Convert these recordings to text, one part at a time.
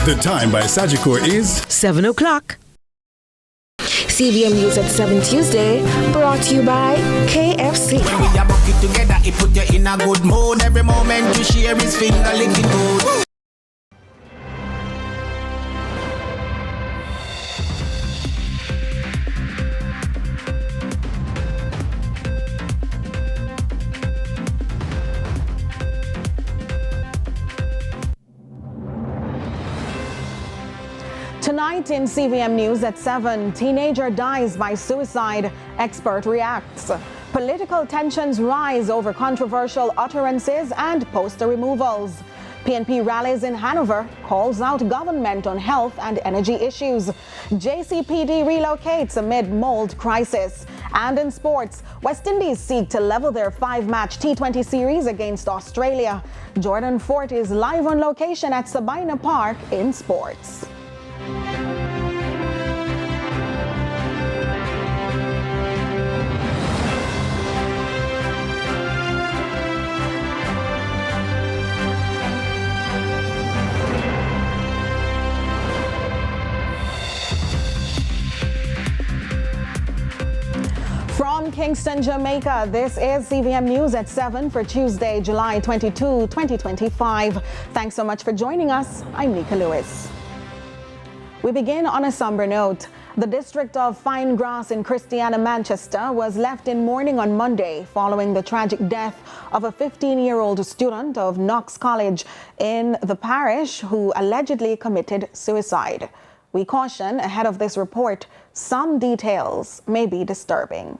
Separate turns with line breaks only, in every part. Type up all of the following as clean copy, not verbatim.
The time by Sagicor is
7 o'clock.
CVM News at 7 Tuesday, brought to you by KFC.
When we are bucket together, it put you in a good mood. Every moment you share is finger licking good.
Tonight in CVM News at 7, teenager dies by suicide, expert reacts. Political tensions rise over controversial utterances and poster removals. PNP rallies in Hanover, calls out government on health and energy issues. JCPD relocates amid mold crisis. And in sports, West Indies seek to level their 5-match T20 series against Australia. Jordan Fort is live on location at Sabina Park in sports. From Kingston, Jamaica, this is CVM News at 7 for Tuesday, July 22, 2025. Thanks so much for joining us. I'm Nika Lewis. We begin on a somber note. The district of Finegrass in Christiana, Manchester was left in mourning on Monday following the tragic death of a 15-year-old student of Knox College in the parish who allegedly committed suicide. We caution ahead of this report, some details may be disturbing.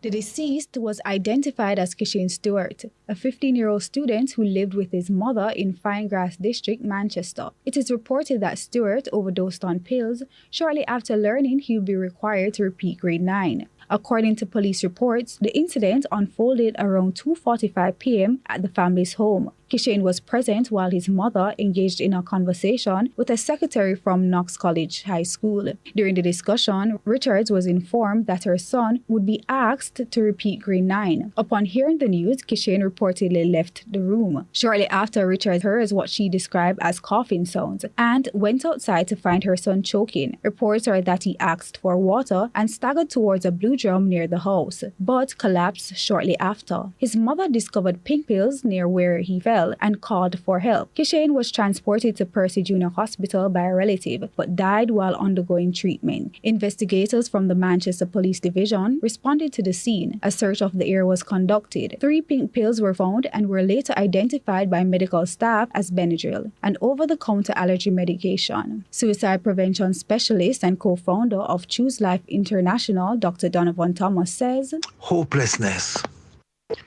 The deceased was identified as Kishane Stewart, a 15-year-old student who lived with his mother in Finegrass District, Manchester. It is reported that Stewart overdosed on pills shortly after learning he would be required to repeat grade 9. According to police reports, the incident unfolded around 2:45 p.m. at the family's home. Kishane was present while his mother engaged in a conversation with a secretary from Knox College High School. During the discussion, Richards was informed that her son would be asked to repeat grade 9. Upon hearing the news, Kishane reportedly left the room. Shortly after, Richards heard what she described as coughing sounds and went outside to find her son choking. Reports are that he asked for water and staggered towards a blue drum near the house, but collapsed shortly after. His mother discovered pink pills near where he fell and called for help. Kishane was transported to Percy Junior Hospital by a relative, but died while undergoing treatment. Investigators from the Manchester Police Division responded to the scene. A search of the area was conducted. 3 pink pills were found and were later identified by medical staff as Benadryl, an over-the-counter allergy medication. Suicide prevention specialist and co-founder of Choose Life International, Dr. Donovan Thomas says,
hopelessness,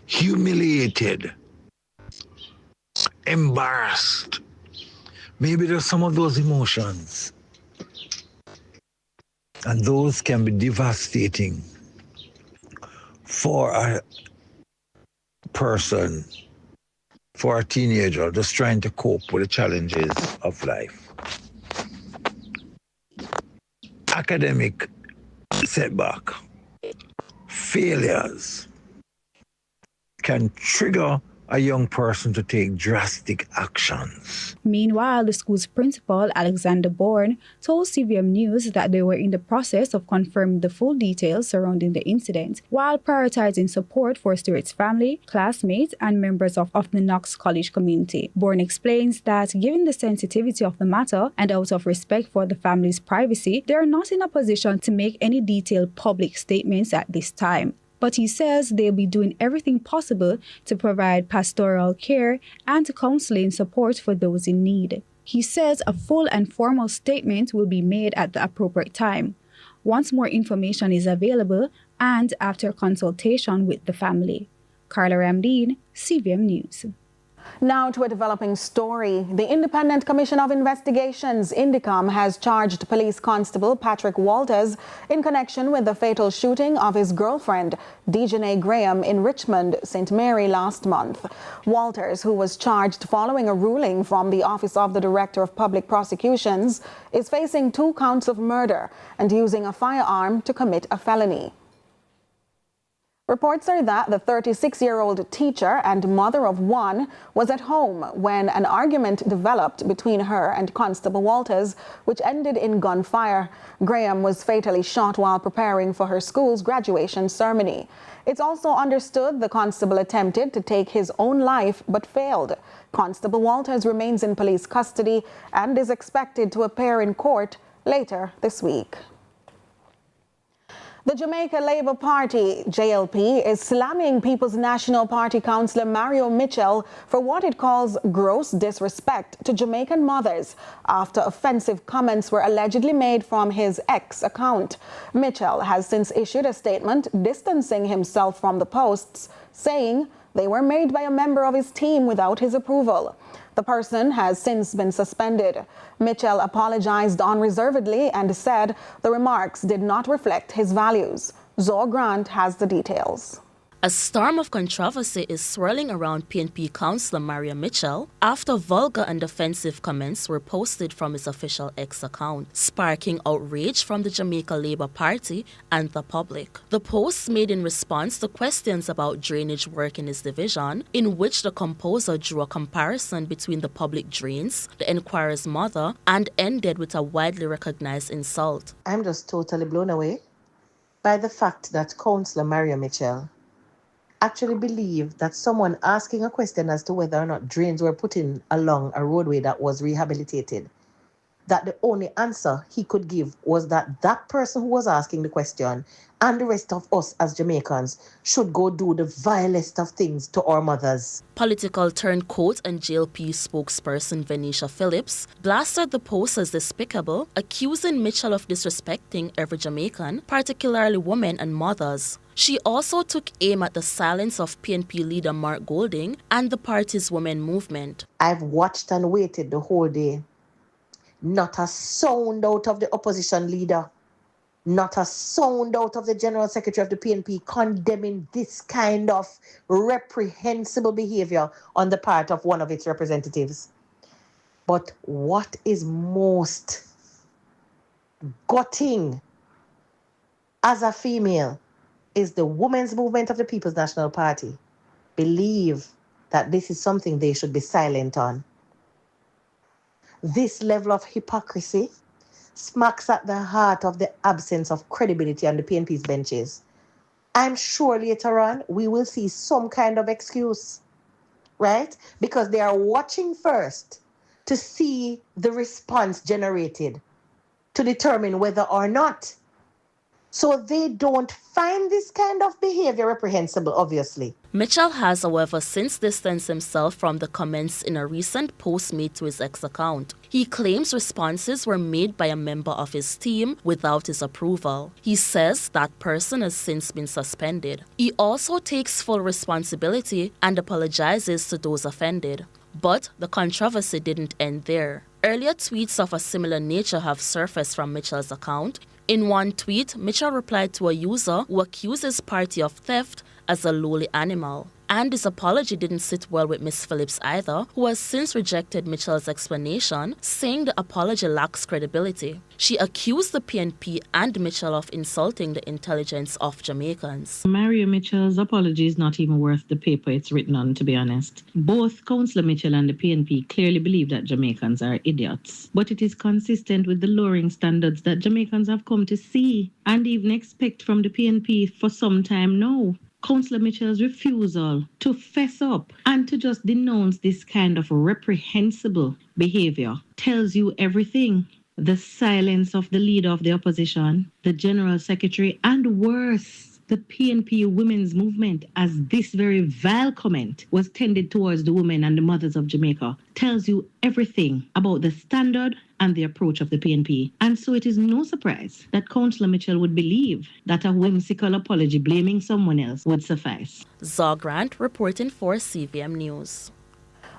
humiliated, embarrassed. Maybe there's some of those emotions. And those can be devastating for a person, for a teenager just trying to cope with the challenges of life. Academic setback, failures can trigger a young person to take drastic actions.
Meanwhile, the school's principal, Alexander Bourne, told CVM News that they were in the process of confirming the full details surrounding the incident, while prioritizing support for Stewart's family, classmates, and members of the Knox College community. Bourne explains that given the sensitivity of the matter and out of respect for the family's privacy, they are not in a position to make any detailed public statements at this time. But he says they'll be doing everything possible to provide pastoral care and counseling support for those in need. He says a full and formal statement will be made at the appropriate time, once more information is available and after consultation with the family. Carla Ramdeen, CVM News.
Now to a developing story. The Independent Commission of Investigations, INDICOM, has charged Police Constable Patrick Walters in connection with the fatal shooting of his girlfriend, Dejanay Graham, in Richmond, St. Mary last month. Walters, who was charged following a ruling from the Office of the Director of Public Prosecutions, is facing 2 counts of murder and using a firearm to commit a felony. Reports are that the 36-year-old teacher and mother of one was at home when an argument developed between her and Constable Walters, which ended in gunfire. Graham was fatally shot while preparing for her school's graduation ceremony. It's also understood the constable attempted to take his own life but failed. Constable Walters remains in police custody and is expected to appear in court later this week. The Jamaica Labour Party, JLP, is slamming People's National Party councillor Mario Mitchell for what it calls gross disrespect to Jamaican mothers after offensive comments were allegedly made from his X account. Mitchell has since issued a statement distancing himself from the posts, saying they were made by a member of his team without his approval. The person has since been suspended. Mitchell apologized unreservedly and said the remarks did not reflect his values. Zoe Grant has the details.
A storm of controversy is swirling around PNP councillor Mario Mitchell after vulgar and offensive comments were posted from his official X account, sparking outrage from the Jamaica Labour Party and the public. The posts made in response to questions about drainage work in his division, in which the composer drew a comparison between the public drains, the enquirer's mother, and ended with a widely recognized insult.
I'm just totally blown away by the fact that Councillor Mario Mitchell actually believed that someone asking a question as to whether or not drains were put in along a roadway that was rehabilitated, that the only answer he could give was that that person who was asking the question and the rest of us as Jamaicans should go do the vilest of things to our mothers.
Political turncoat and JLP spokesperson Venetia Phillips blasted the post as despicable, accusing Mitchell of disrespecting every Jamaican, particularly women and mothers. She also took aim at the silence of PNP leader Mark Golding and the party's women movement.
I've watched and waited the whole day. Not a sound out of the opposition leader. Not a sound out of the General Secretary of the PNP condemning this kind of reprehensible behavior on the part of one of its representatives. But what is most gutting as a female is the women's movement of the People's National Party believe that this is something they should be silent on. This level of hypocrisy smacks at the heart of the absence of credibility on the PNP's benches. I'm sure later on we will see some kind of excuse, right? Because they are watching first to see the response generated to determine whether or not. So they don't find this kind of behavior reprehensible, obviously.
Mitchell has, however, since distanced himself from the comments in a recent post made to his X account. He claims responses were made by a member of his team without his approval. He says that person has since been suspended. He also takes full responsibility and apologizes to those offended. But the controversy didn't end there. Earlier tweets of a similar nature have surfaced from Mitchell's account. In one tweet, Mitchell replied to a user who accused his party of theft as a lowly animal. And his apology didn't sit well with Ms. Phillips either, who has since rejected Mitchell's explanation, saying the apology lacks credibility. She accused the PNP and Mitchell of insulting the intelligence of Jamaicans.
Mario Mitchell's apology is not even worth the paper it's written on, to be honest. Both Councillor Mitchell and the PNP clearly believe that Jamaicans are idiots. But it is consistent with the lowering standards that Jamaicans have come to see and even expect from the PNP for some time now. Councillor Mitchell's refusal to fess up and to just denounce this kind of reprehensible behavior tells you everything. The silence of the leader of the opposition, the General Secretary, and worse, the PNP women's movement, as this very vile comment was tended towards the women and the mothers of Jamaica, tells you everything about the standard and the approach of the PNP. And so it is no surprise that Councillor Mitchell would believe that a whimsical apology blaming someone else would suffice.
Zoe Grant reporting for CVM News.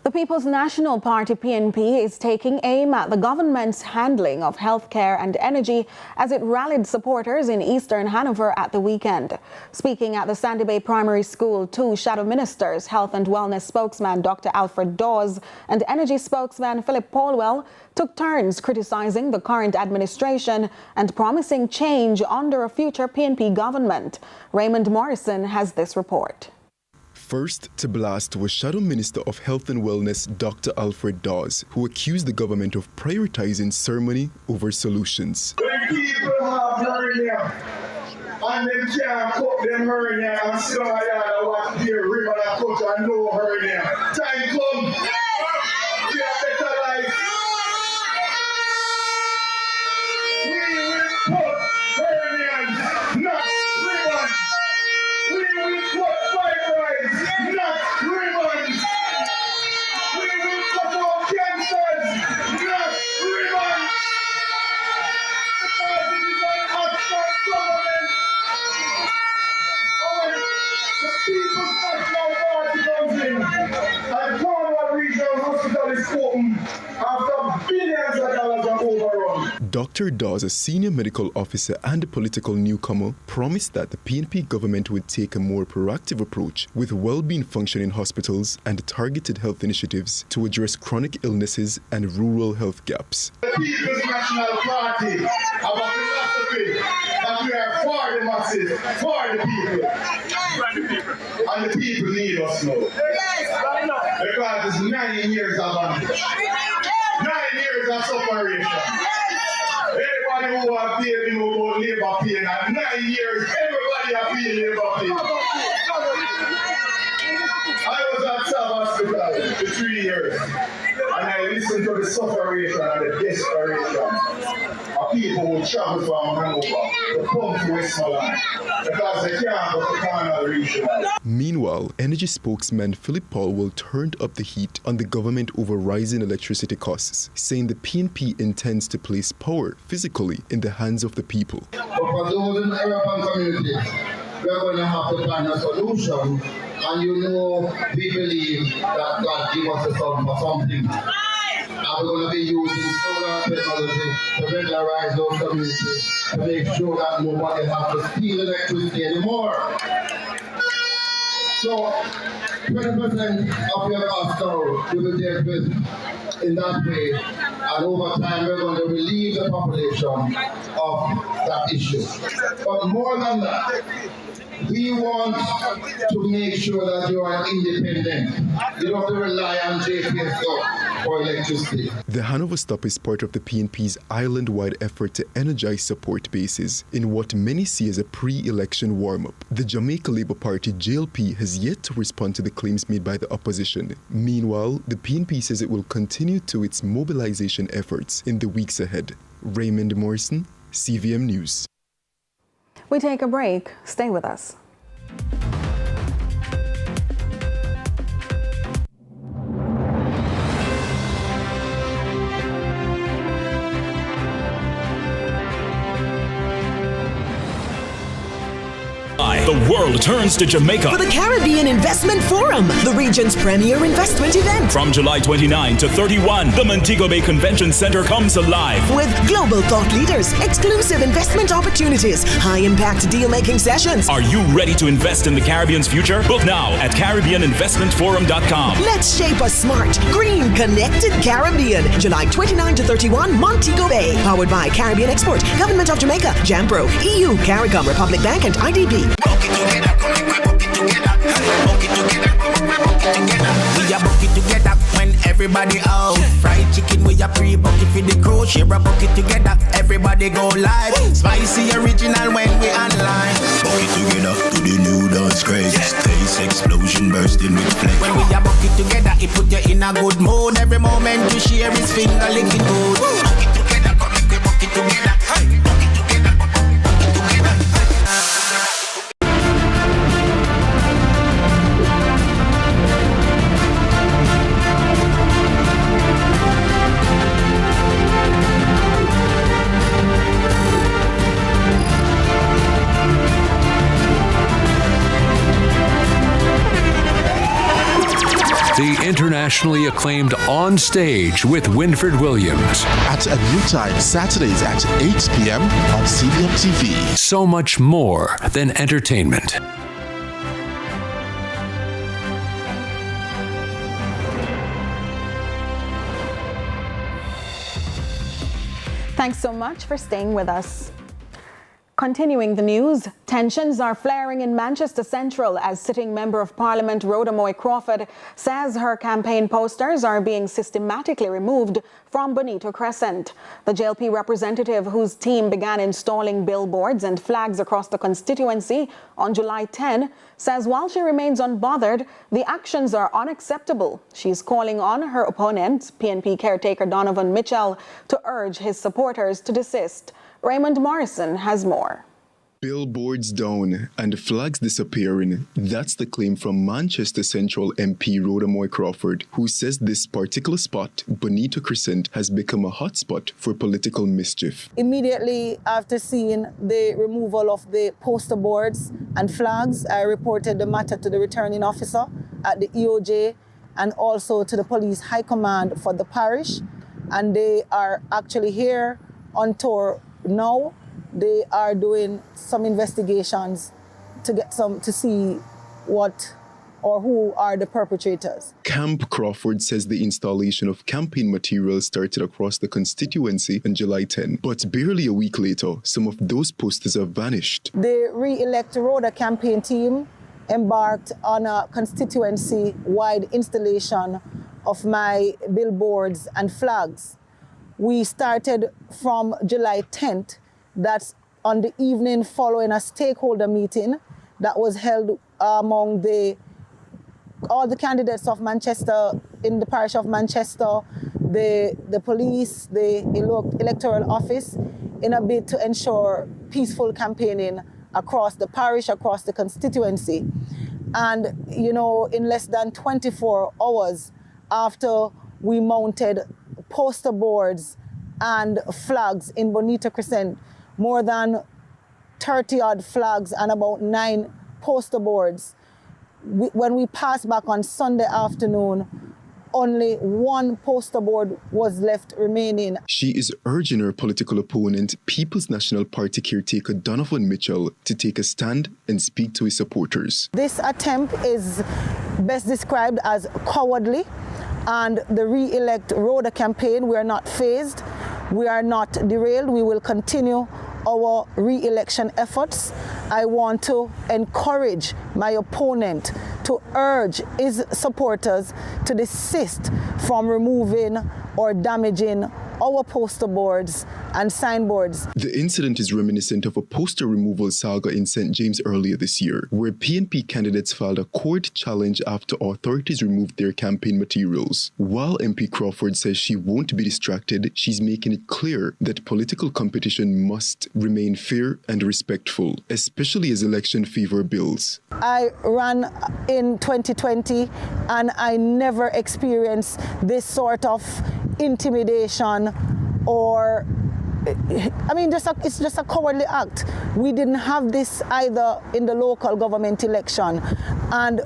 The People's National Party PNP is taking aim at the government's handling of healthcare and energy as it rallied supporters in Eastern Hanover at the weekend. Speaking at the Sandy Bay Primary School, two shadow ministers, Health and Wellness spokesman Dr. Alfred Dawes and Energy spokesman Philip Paulwell, took turns criticizing the current administration and promising change under a future PNP government. Raymond Morrison has this report.
First to blast was Shadow Minister of Health and Wellness Dr. Alfred Dawes, who accused the government of prioritizing ceremony over solutions.
When people have hernia and they can't cut them hernia and sit on a yard and watch their ribbon and cut and no hernia, time come. We have better life. We will cut hernias, not ribbons. We will cut fibroids, not ribbons. We will cut out cancers, not ribbons. Because it is an act of government. The People's National Party comes in, and Cornwall Regional Hospital is open after billions of dollars are overrun.
Dr. Dawes, a senior medical officer and a political newcomer, promised that the PNP government would take a more proactive approach with well-being functioning hospitals and targeted health initiatives to address chronic illnesses and rural health gaps.
The People's National Party have a philosophy that we are for the masses, for the people. And the people need us now. Because it's 9 years of bondage. 9 years of separation. Everybody who have paid me about labor pain, and 9 years, everybody have paid labor pain. I was at South Hospital for 3 years, and I listened to the separation and the desperation of people who travel from Hanover to come to Westmoreland because they can't go to Cornwall Regional.
Meanwhile, Energy spokesman Philip Paulwell turned up the heat on the government over rising electricity costs, saying the PNP intends to place power physically in the hands of the people.
But for those in the urban communities, we are going to have to find a solution, and you know we believe that God gave us a son for something. And we're going to be using solar technology to regularize those communities to make sure that nobody has to steal electricity anymore. So 20% of your cost now will be dealt with in that way, and over time we're going to relieve the population of that issue. But more than that, we want to make sure that you are independent. You don't have to rely on JPS for electricity.
The Hanover stop is part of the PNP's island-wide effort to energize support bases in what many see as a pre-election warm-up. The Jamaica Labour Party JLP has yet to respond to the claims made by the opposition. Meanwhile, the PNP says it will continue to its mobilization efforts in the weeks ahead. Raymond Morrison, CVM News.
We take a break. Stay with us.
The world turns to Jamaica
for the Caribbean Investment Forum, the region's premier investment event.
From July 29 to 31, the Montego Bay Convention Center comes alive
with global thought leaders, exclusive investment opportunities, high-impact deal-making sessions.
Are you ready to invest in the Caribbean's future? Book now at CaribbeanInvestmentForum.com.
Let's shape a smart, green, connected Caribbean. July 29 to 31, Montego Bay. Powered by Caribbean Export, Government of Jamaica, Jampro, EU, CARICOM, Republic Bank, and IDB.
We a bucket together when everybody out. Fried chicken we a pre-bucket for the crew. Share a bucket together, everybody go live. Spicy original when we online.
Bucket together to the new dance craze. Taste explosion bursting with flame.
When we a bucket together, it put you in a good mood. Every moment you share is finger licking good. Bucket together, come make we bucket together. Hey, bucket together, bucket together.
The internationally acclaimed On Stage with Winford Williams.
At a new time, Saturdays at 8 p.m. on CVM TV.
So much more than entertainment.
Thanks so much for staying with us. Continuing the news, tensions are flaring in Manchester Central as sitting Member of Parliament Rhoda Moy Crawford says her campaign posters are being systematically removed from Bonito Crescent. The JLP representative, whose team began installing billboards and flags across the constituency on July 10, says while she remains unbothered, the actions are unacceptable. She's calling on her opponent, PNP caretaker Donovan Mitchell, to urge his supporters to desist. Raymond Morrison has more.
Billboards down and flags disappearing. That's the claim from Manchester Central MP Rhoda Moy Crawford, who says this particular spot, Bonito Crescent, has become a hotspot for political mischief.
Immediately after seeing the removal of the poster boards and flags, I reported the matter to the returning officer at the EOJ and also to the police high command for the parish. And they are actually here on tour now. They are doing some investigations to see what or who are the perpetrators.
Camp Crawford says the installation of campaign materials started across the constituency on July 10, but barely a week later, some of those posters have vanished.
The Re-elect Rhoda campaign team embarked on a constituency-wide installation of my billboards and flags. We started from July 10th. That's on the evening following a stakeholder meeting that was held among all the candidates of Manchester, in the parish of Manchester, the police, the electoral office, in a bid to ensure peaceful campaigning across the parish, across the constituency. And, you know, in less than 24 hours after we mounted poster boards and flags in Bonito Crescent, more than 30-odd flags and about 9 poster boards. When we passed back on Sunday afternoon, only 1 poster board was left remaining.
She is urging her political opponent, People's National Party caretaker Donovan Mitchell, to take a stand and speak to his supporters.
This attempt is best described as cowardly. And the Re-elect Rhoda campaign, we are not phased, we are not derailed, we will continue our re-election efforts. I want to encourage my opponent to urge his supporters to desist from removing or damaging our poster boards and signboards.
The incident is reminiscent of a poster removal saga in St. James earlier this year, where PNP candidates filed a court challenge after authorities removed their campaign materials. While MP Crawford says she won't be distracted, she's making it clear that political competition must remain fair and respectful, especially as election fever builds.
I ran in 2020 and I never experienced this sort of intimidation or, I mean, it's just a cowardly act. We didn't have this either in the local government election. And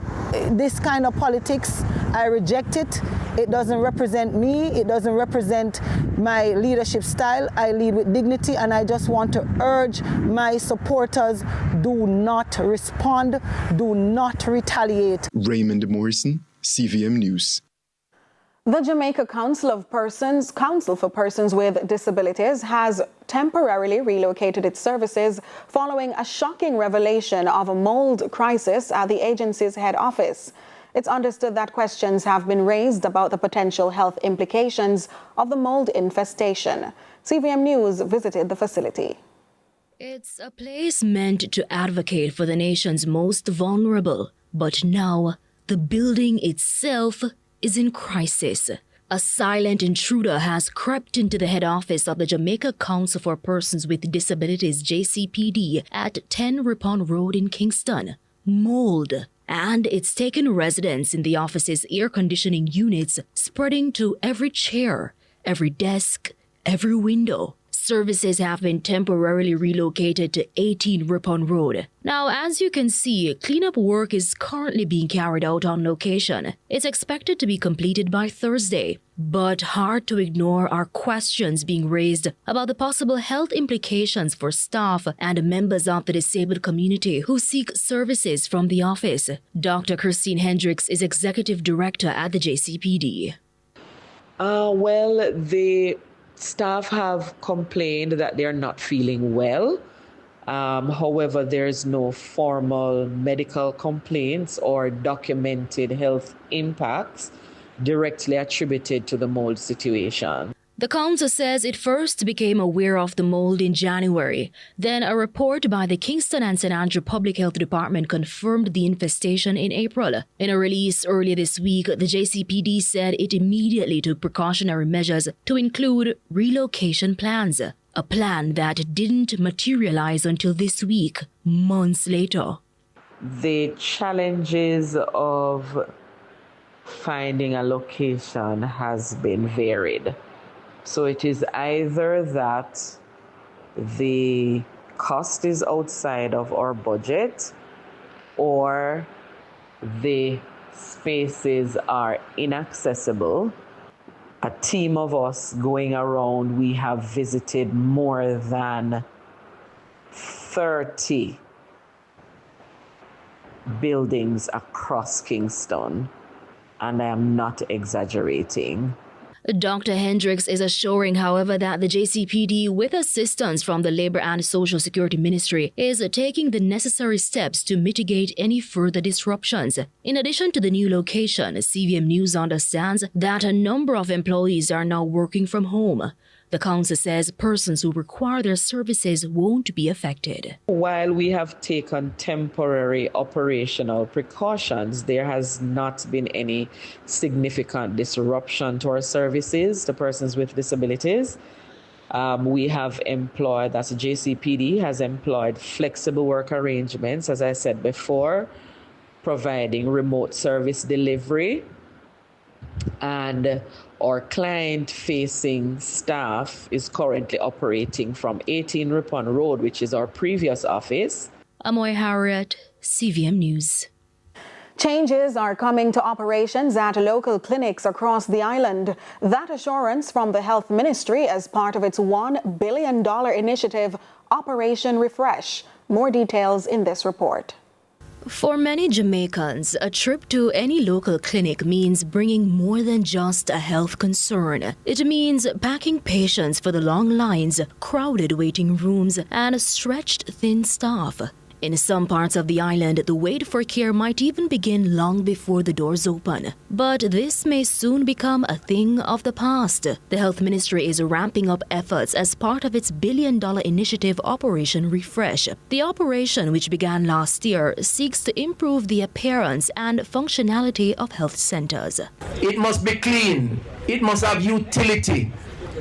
this kind of politics, I reject it. It doesn't represent me. It doesn't represent my leadership style. I lead with dignity, and I just want to urge my supporters, do not respond, do not retaliate.
Raymond Morrison, CVM News.
The Jamaica Council for Persons with Disabilities has temporarily relocated its services following a shocking revelation of a mold crisis at the agency's head office. It's understood that questions have been raised about the potential health implications of the mold infestation. CVM News visited the facility.
It's a place meant to advocate for the nation's most vulnerable, but now the building itself is in crisis. A silent intruder has crept into the head office of the Jamaica Council for Persons with Disabilities, JCPD, at 10 Ripon Road in Kingston. Mold. And it's taken residence in the office's air conditioning units, spreading to every chair, every desk, every window. Services have been temporarily relocated to 18 Ripon Road. Now, as you can see, cleanup work is currently being carried out on location. It's expected to be completed by Thursday. But hard to ignore are questions being raised about the possible health implications for staff and members of the disabled community who seek services from the office. Dr. Christine Hendricks is Executive Director at the JCPD.
Well, the staff have complained that they're not feeling well. However, there's no formal medical complaints or documented health impacts directly attributed to the mold situation.
The council says it first became aware of the mold in January. Then a report by the Kingston and St. Andrew Public Health Department confirmed the infestation in April. In a release earlier this week, the JCPD said it immediately took precautionary measures to include relocation plans. A plan that didn't materialize until this week, months later.
The challenges of finding a location has been varied. So it is either that the cost is outside of our budget or the spaces are inaccessible. A team of us going around, we have visited more than 30 buildings across Kingston, and I am not exaggerating.
Dr. Hendricks is assuring, however, that the JCPD, with assistance from the Labour and Social Security Ministry, is taking the necessary steps to mitigate any further disruptions. In addition to the new location, CVM News understands that a number of employees are now working from home. The council says persons who require their services won't be affected.
While we have taken temporary operational precautions, there has not been any significant disruption to our services to persons with disabilities. We have employed, that's JCPD, has employed flexible work arrangements, as I said before, providing remote service delivery, and our client-facing staff is currently operating from 18 Ripon Road, which is our previous office.
Amoy Harriet, CVM News.
Changes are coming to operations at local clinics across the island. That assurance from the Health Ministry as part of its $1 billion initiative, Operation Refresh. More details in this report.
For many Jamaicans, a trip to any local clinic means bringing more than just a health concern. It means packing patients for the long lines, crowded waiting rooms, and stretched thin staff. In some parts of the island, the wait for care might even begin long before the doors open. But this may soon become a thing of the past. The Health Ministry is ramping up efforts as part of its $1 billion initiative Operation Refresh. The operation, which began last year, seeks to improve the appearance and functionality of health centers.
It must be clean. It must have utility.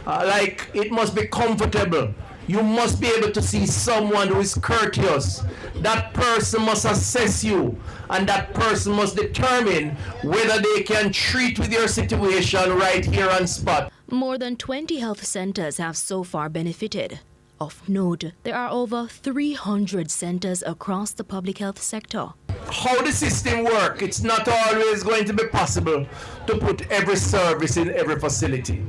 It must be comfortable. You must be able to see someone who is courteous. That person must assess you, and that person must determine whether they can treat with your situation right here on spot.
More than 20 health centers have so far benefited. Of note, there are over 300 centers across the public health sector.
How the system works, it's not always going to be possible to put every service in every facility.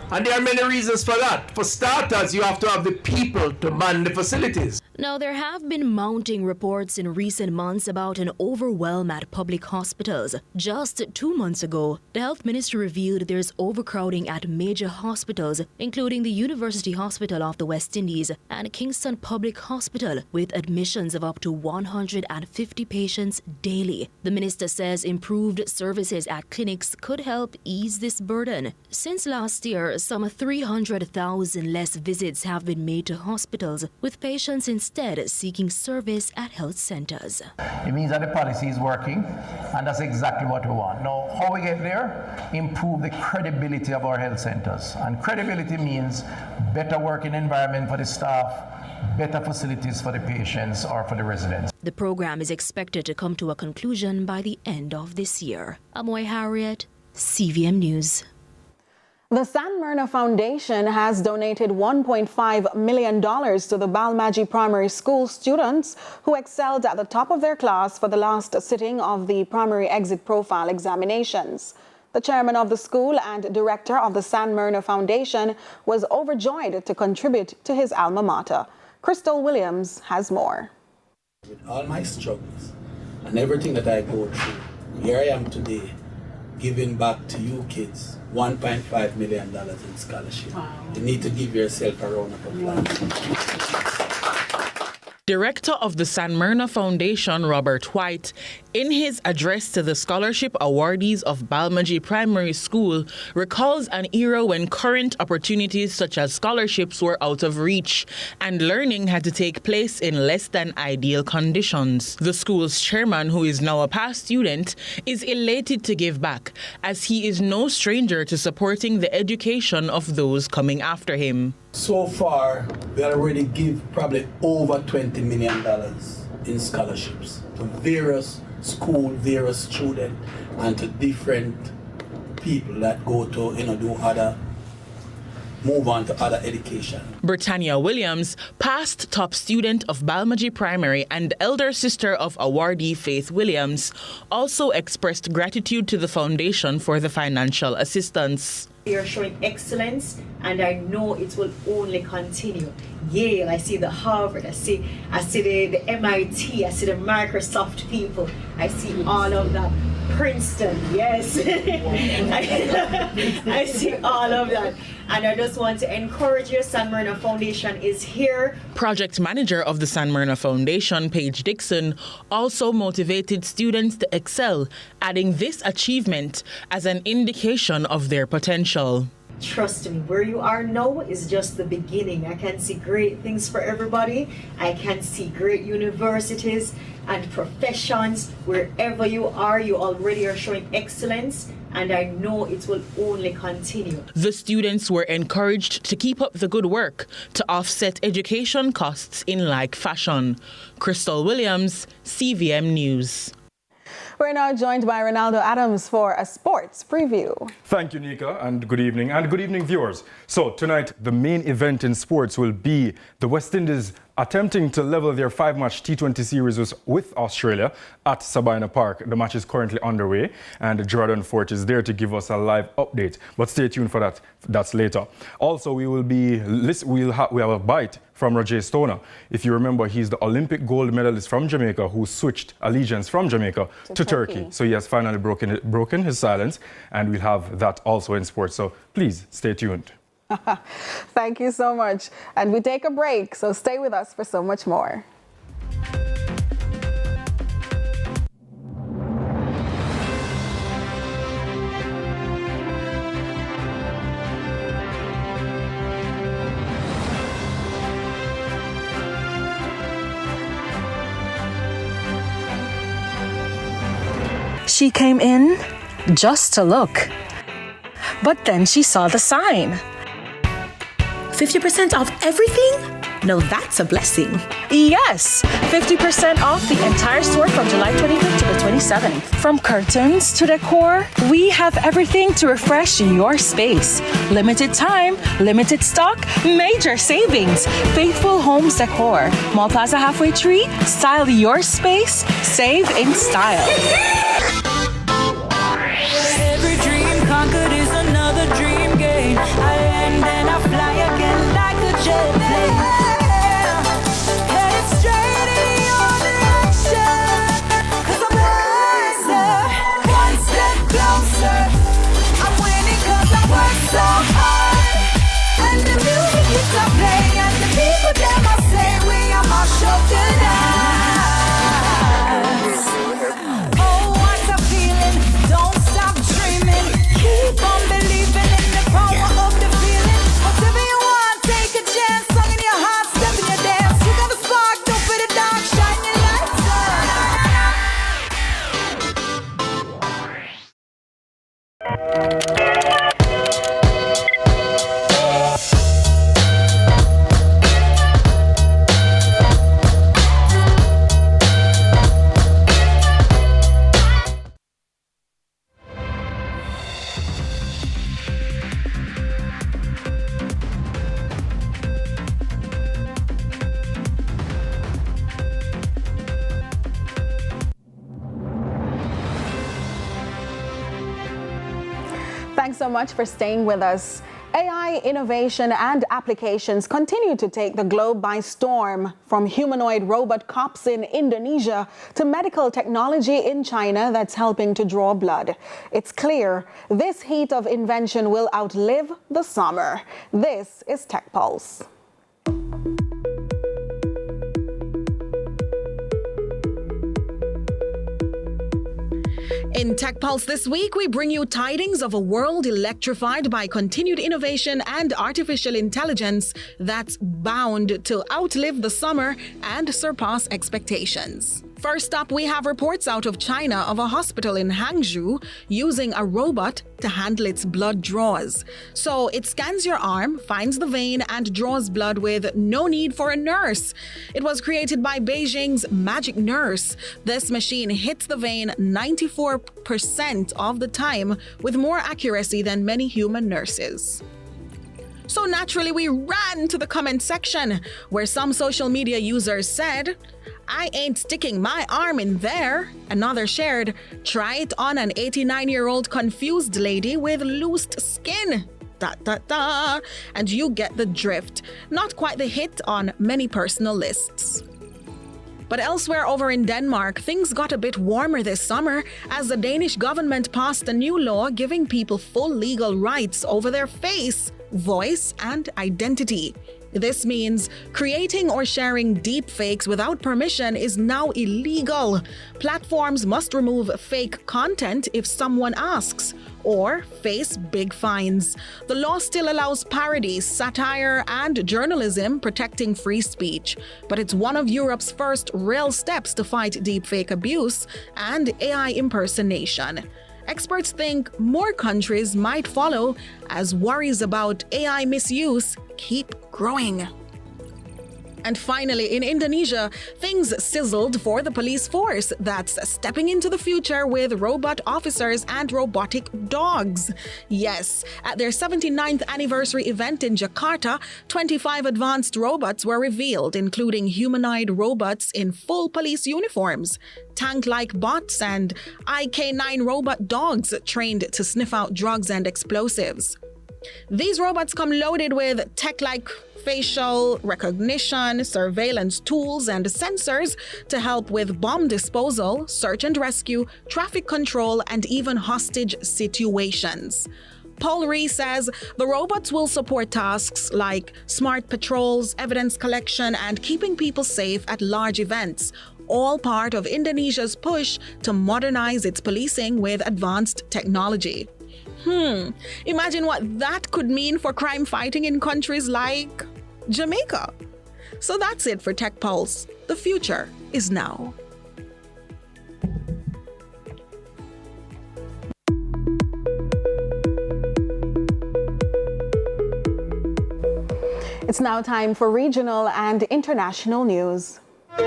And there are many reasons for that. For starters, you have to have the people to man the facilities.
Now, there have been mounting reports in recent months about an overwhelm at public hospitals. Just 2 months ago, the Health Ministry revealed there's overcrowding at major hospitals, including the University Hospital of the West Indies and Kingston Public Hospital, with admissions of up to 150 patients daily. The minister says improved services at clinics could help ease this burden. Since last year, some 300,000 less visits have been made to hospitals, with patients instead seeking service at health centers.
It means that the policy is working, and that's exactly what we want. Now, how we get there? Improve the credibility of our health centers. And credibility means better working environment for the staff, better facilities for the patients or for the residents.
The program is expected to come to a conclusion by the end of this year. Amoy Harriet, CVM News.
The San Myrna Foundation has donated $1.5 million to the Balmaji Primary School students who excelled at the top of their class for the last sitting of the primary exit profile examinations. The chairman of the school and director of the San Myrna Foundation was overjoyed to contribute to his alma mater. Crystal Williams has more.
With all my struggles and everything that I go through, here I am today, giving back to you kids $1.5 million in scholarship. Wow. You need to give yourself a round of applause.
Director of the San Myrna Foundation, Robert White, in his address to the scholarship awardees of Balmaji Primary School, recalls an era when current opportunities such as scholarships were out of reach and learning had to take place in less than ideal conditions. The school's chairman, who is now a past student, is elated to give back, as he is no stranger to supporting the education of those coming after him.
So far, we already give probably over $20 million in scholarships to various schools, various students, and to different people that go to, move on to other education.
Britannia Williams, past top student of Balmaji Primary and elder sister of awardee Faith Williams, also expressed gratitude to the foundation for the financial assistance.
They are showing excellence, and I know it will only continue. Yale, I see the Harvard, I see the MIT, I see the Microsoft people, I see all of that. Princeton, yes. I see all of that. And I just want to encourage you, San Myrna Foundation is here.
Project manager of the San Myrna Foundation, Paige Dixon, also motivated students to excel, adding this achievement as an indication of their potential.
Trust me, where you are now is just the beginning. I can see great things for everybody. I can see great universities and professions. Wherever you are, you already are showing excellence, and I know it will only continue.
The students were encouraged to keep up the good work to offset education costs in like fashion. Crystal Williams, CVM News.
We're now joined by Ronaldo Adams for a sports preview.
Thank you, Nika, and good evening, viewers. So tonight, the main event in sports will be the West Indies attempting to level their 5-match T20 series with Australia at Sabina Park. The match is currently underway, and Jordan Fort is there to give us a live update. But stay tuned for that. That's later. Also, we have a bite from Roger Stoner. If you remember, he's the Olympic gold medalist from Jamaica who switched allegiance from Jamaica to Turkey. So he has finally broken his silence, and we'll have that also in sports. So please stay tuned.
Thank you so much. And we take a break, so stay with us for so much more.
She came in just to look, but then she saw the sign.
50% off everything? No, that's a blessing.
Yes, 50% off the entire store from July 25th to the 27th. From curtains to decor, we have everything to refresh your space. Limited time, limited stock, major savings. Faithful Homes Decor, Mall Plaza Halfway Tree, style your space, save in style.
Every dream conquered is another dream gained. I land and I fly again like a jet plane. Headed straight in your direction. 'Cause I'm wiser, one step closer. I'm winning 'cause I work so hard. And the music keeps on playing, and the people that I say we are my show tonight. Oh, what a feeling! Don't stop dreaming. Keep on.
Thanks so much for staying with us. AI innovation and applications continue to take the globe by storm, from humanoid robot cops in Indonesia to medical technology in China that's helping to draw blood. It's clear this heat of invention will outlive the summer. This is Tech Pulse. In Tech Pulse this week, we bring you tidings of a world electrified by continued innovation and artificial intelligence that's bound to outlive the summer and surpass expectations. First up, we have reports out of China of a hospital in Hangzhou using a robot to handle its blood draws. So it scans your arm, finds the vein, and draws blood with no need for a nurse. It was created by Beijing's Magic Nurse. This machine hits the vein 94% of the time with more accuracy than many human nurses. So naturally, we ran to the comment section, where some social media users said, "I ain't sticking my arm in there." Another shared, "Try it on an 89-year-old confused lady with loosed skin." ... And you get the drift. Not quite the hit on many personal lists. But elsewhere over in Denmark, things got a bit warmer this summer as the Danish government passed a new law giving people full legal rights over their face, voice, and identity. This means creating or sharing deepfakes without permission is now illegal. Platforms must remove fake content if someone asks, or face big fines. The law still allows parody, satire, and journalism, protecting free speech. But it's one of Europe's first real steps to fight deepfake abuse and AI impersonation. Experts think more countries might follow as worries about AI misuse keep growing. And finally, in Indonesia, things sizzled for the police force that's stepping into the future with robot officers and robotic dogs. Yes, at their 79th anniversary event in Jakarta, 25 advanced robots were revealed, including humanoid robots in full police uniforms, tank-like bots, and IK9 robot dogs trained to sniff out drugs and explosives. These robots come loaded with tech-like facial recognition, surveillance tools, and sensors to help with bomb disposal, search and rescue, traffic control, and even hostage situations. Paul Ree says the robots will support tasks like smart patrols, evidence collection, and keeping people safe at large events, all part of Indonesia's push to modernize its policing with advanced technology. Imagine what that could mean for crime fighting in countries like Jamaica. So that's it for Tech Pulse. The future is now. It's now time for regional and international news. We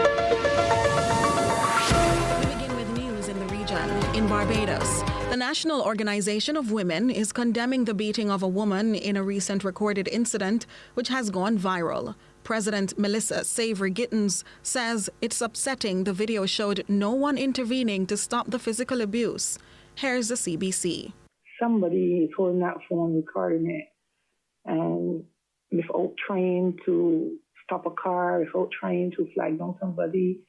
begin with news in the region. In Barbados, the National Organization of Women is condemning the beating of a woman in a recent recorded incident which has gone viral. President Melissa Savory Gittens says it's upsetting the video showed no one intervening to stop the physical abuse. Here's the CBC.
Somebody is holding that phone recording it, and without trying to stop a car, without trying to flag down somebody,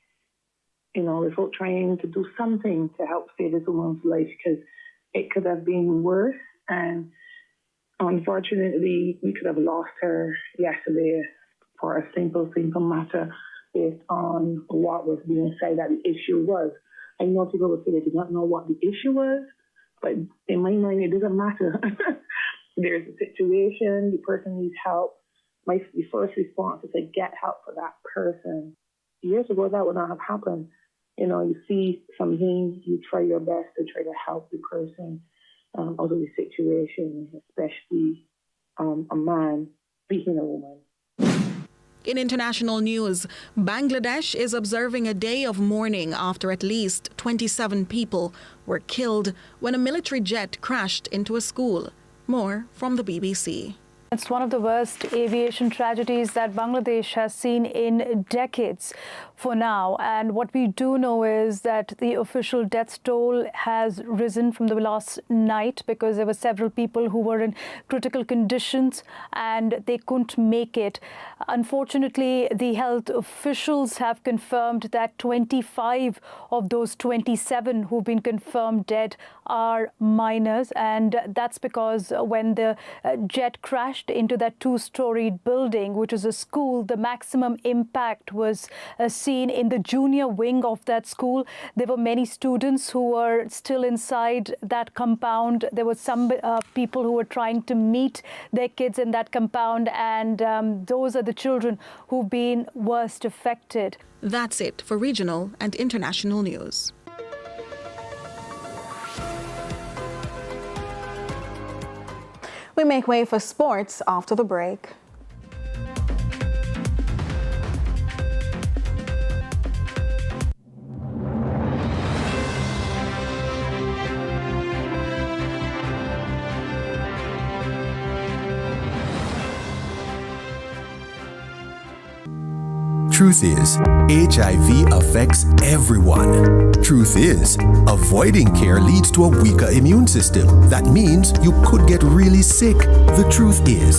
without trying to do something to help save this woman's life, because it could have been worse. And unfortunately, we could have lost her yesterday for a simple matter based on what was being said that the issue was. I know people would say they did not know what the issue was, but in my mind, it doesn't matter. There's a situation, the person needs help. The first response is to get help for that person. Years ago, that would not have happened. You see something, you try your best to try to help the person out of the situation, especially a man beating a woman.
In international news, Bangladesh is observing a day of mourning after at least 27 people were killed when a military jet crashed into a school. More from the BBC.
It's one of the worst aviation tragedies that Bangladesh has seen in decades. for now. And what we do know is that the official death toll has risen from the last night because there were several people who were in critical conditions and they couldn't make it. Unfortunately, the health officials have confirmed that 25 of those 27 who've been confirmed dead are minors, and that's because when the jet crashed into that two-storied building, which is a school, the maximum impact was seen in the junior wing of that school. There were many students who were still inside that compound. There were some people who were trying to meet their kids in that compound, and those are the children who've been worst affected.
That's it for regional and international news. We make way for sports after the break.
Truth is, HIV affects everyone. Truth is, avoiding care leads to a weaker immune system. That means you could get really sick. The truth is,